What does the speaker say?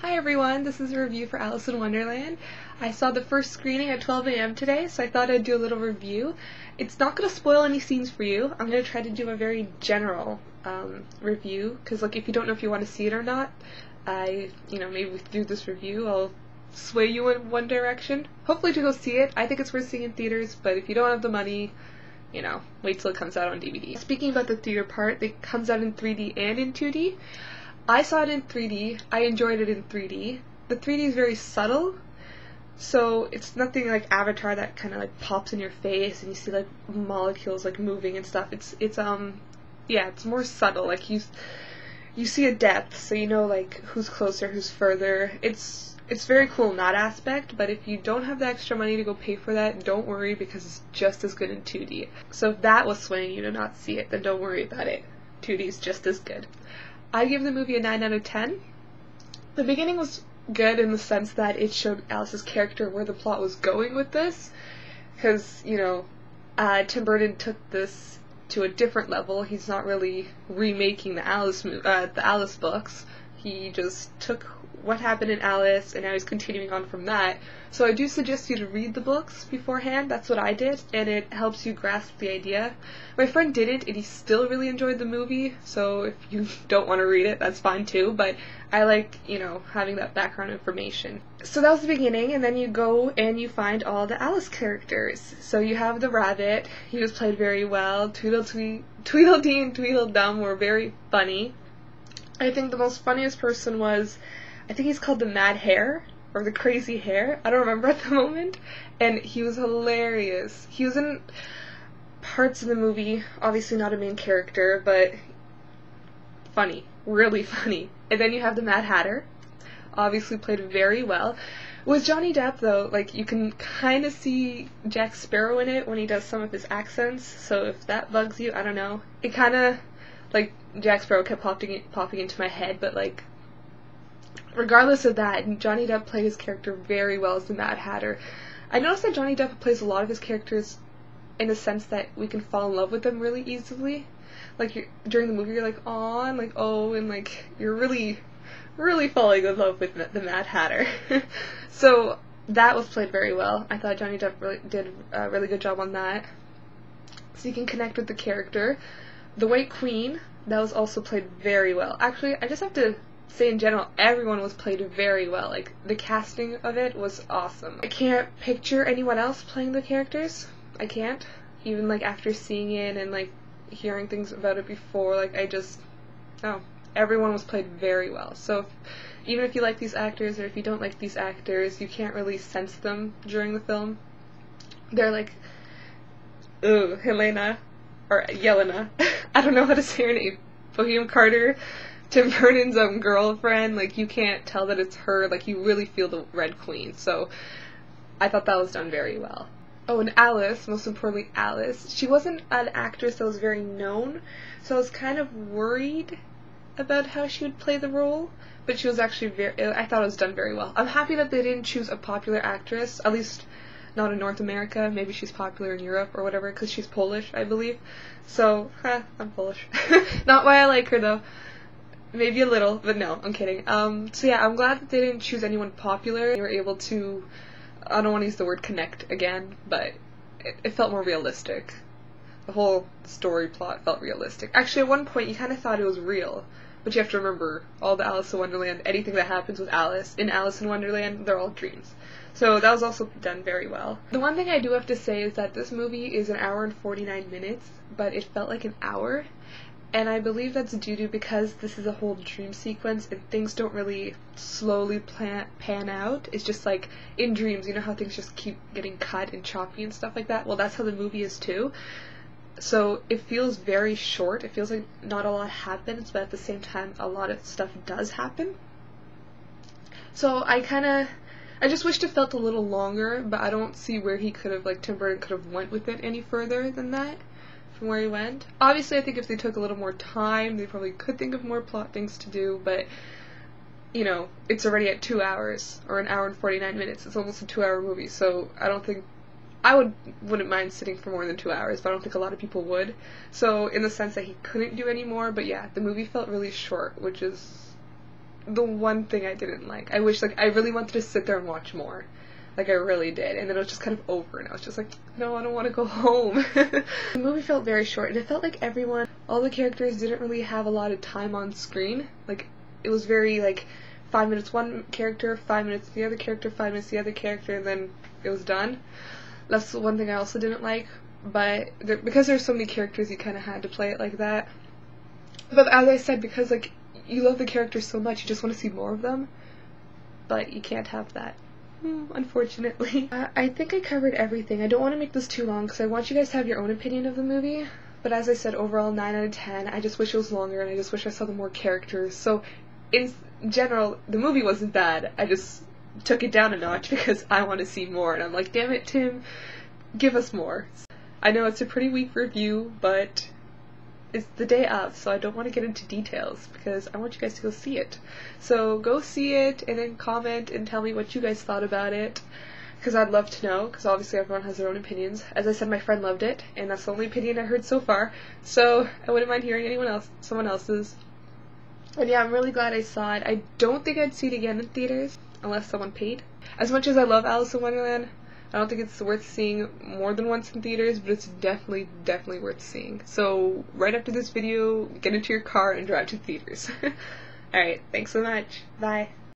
Hi everyone, this is a review for Alice in Wonderland. I saw the first screening at 12 a.m. today, so I thought I'd do a little review. It's not going to spoil any scenes for you. I'm going to try to do a very general review, because if you don't know if you want to see it or not, maybe through this review I'll sway you in one direction. Hopefully to go see it. I think it's worth seeing in theaters, but if you don't have the money, wait till it comes out on DVD. Speaking about the theater part, it comes out in 3D and in 2D. I saw it in 3D. I enjoyed it in 3D. The 3D is very subtle, so it's nothing like Avatar that kind of pops in your face and you see molecules moving and stuff. It's more subtle. You see a depth, so you know who's closer, who's further. It's very cool in that aspect, but if you don't have the extra money to go pay for that, don't worry because it's just as good in 2D. So if that was swaying you to not see it, then don't worry about it. 2D is just as good. I give the movie a 9 out of 10. The beginning was good in the sense that it showed Alice's character where the plot was going with this, because, Tim Burton took this to a different level. He's not really remaking the Alice books. He just took what happened in Alice, and now he's continuing on from that. So I do suggest you to read the books beforehand. That's what I did, and it helps you grasp the idea. My friend didn't, and he still really enjoyed the movie, so if you don't want to read it, that's fine too, but I like, having that background information. So that was the beginning, and then you go and you find all the Alice characters. So you have the rabbit. He was played very well. Tweedledee and Tweedledum were very funny. I think the most funniest person was, I think he's called the Mad Hare, or the Crazy Hare, I don't remember at the moment, and he was hilarious. He was in parts of the movie, obviously not a main character, but funny, really funny. And then you have the Mad Hatter, obviously played very well. With Johnny Depp, though, you can kind of see Jack Sparrow in it when he does some of his accents, so if that bugs you, I don't know. It kind of, Jack Sparrow kept popping into my head, but, regardless of that, Johnny Depp played his character very well as the Mad Hatter. I noticed that Johnny Depp plays a lot of his characters in the sense that we can fall in love with them really easily. During the movie, you're aw, and oh, and you're really, really falling in love with the Mad Hatter. So that was played very well. I thought Johnny Depp really did a really good job on that. So you can connect with the character. The White Queen, that was also played very well. Actually, I just have to say in general, everyone was played very well. The casting of it was awesome. I can't picture anyone else playing the characters. I can't. Even after seeing it and hearing things about it before, everyone was played very well. So even if you like these actors or if you don't like these actors, you can't really sense them during the film. They're ooh, Helena, or Yelena, I don't know how to say her name, Bohemian Carter, Tim Burton's girlfriend, you can't tell that it's her, you really feel the Red Queen, so I thought that was done very well. Oh, and Alice, most importantly Alice, she wasn't an actress that was very known, so I was kind of worried about how she would play the role, but she was actually I thought it was done very well. I'm happy that they didn't choose a popular actress, at least not in North America. Maybe she's popular in Europe or whatever, because she's Polish, I believe. So, I'm Polish. Not why I like her, though. Maybe a little, but no, I'm kidding. So yeah, I'm glad that they didn't choose anyone popular. They were able to, I don't want to use the word connect again, but it felt more realistic. The whole story plot felt realistic. Actually, at one point, you kind of thought it was real. But you have to remember, all the Alice in Wonderland, anything that happens with Alice in Wonderland, they're all dreams. So that was also done very well. The one thing I do have to say is that this movie is 1 hour and 49 minutes, but it felt like an hour. And I believe that's due to because this is a whole dream sequence and things don't really slowly pan out. It's just in dreams, you know how things just keep getting cut and choppy and stuff like that? Well, that's how the movie is too. So it feels very short. It feels like not a lot happens, but at the same time, a lot of stuff does happen. So I just wished it felt a little longer, but I don't see where he could have, Tim Burton could have went with it any further than that, from where he went. Obviously, I think if they took a little more time, they probably could think of more plot things to do, but, it's already at 2 hours, or 1 hour and 49 minutes. It's almost a 2-hour movie, so I wouldn't mind sitting for more than 2 hours, but I don't think a lot of people would. So, in the sense that he couldn't do any more, but yeah, the movie felt really short, which is the one thing I didn't like. I wish, like, I really wanted to sit there and watch more. Like, I really did. And then it was just kind of over, and I was just like, no, I don't want to go home. The movie felt very short, and it felt like all the characters didn't really have a lot of time on screen. Like, it was very, like, 5 minutes one character, 5 minutes the other character, 5 minutes the other character, and then it was done. That's the one thing I also didn't like. But because there's so many characters, you kind of had to play it like that. But as I said, because, like, you love the characters so much, you just want to see more of them. But you can't have that. Unfortunately. I think I covered everything. I don't want to make this too long because I want you guys to have your own opinion of the movie. But as I said, overall 9 out of 10. I just wish it was longer, and I just wish I saw the more characters. So, in general, the movie wasn't bad. I just took it down a notch because I want to see more. And I'm like, damn it, Tim, give us more. I know it's a pretty weak review, but it's the day of, so I don't want to get into details because I want you guys to go see it. So go see it and then comment and tell me what you guys thought about it, because I'd love to know, because obviously everyone has their own opinions. As I said, my friend loved it, and that's the only opinion I heard so far, so I wouldn't mind hearing someone else's. And yeah, I'm really glad I saw it. I don't think I'd see it again in theaters unless someone paid. As much as I love Alice in Wonderland, I don't think it's worth seeing more than once in theaters, but it's definitely worth seeing. So right after this video, get into your car and drive to theaters. Alright, thanks so much. Bye.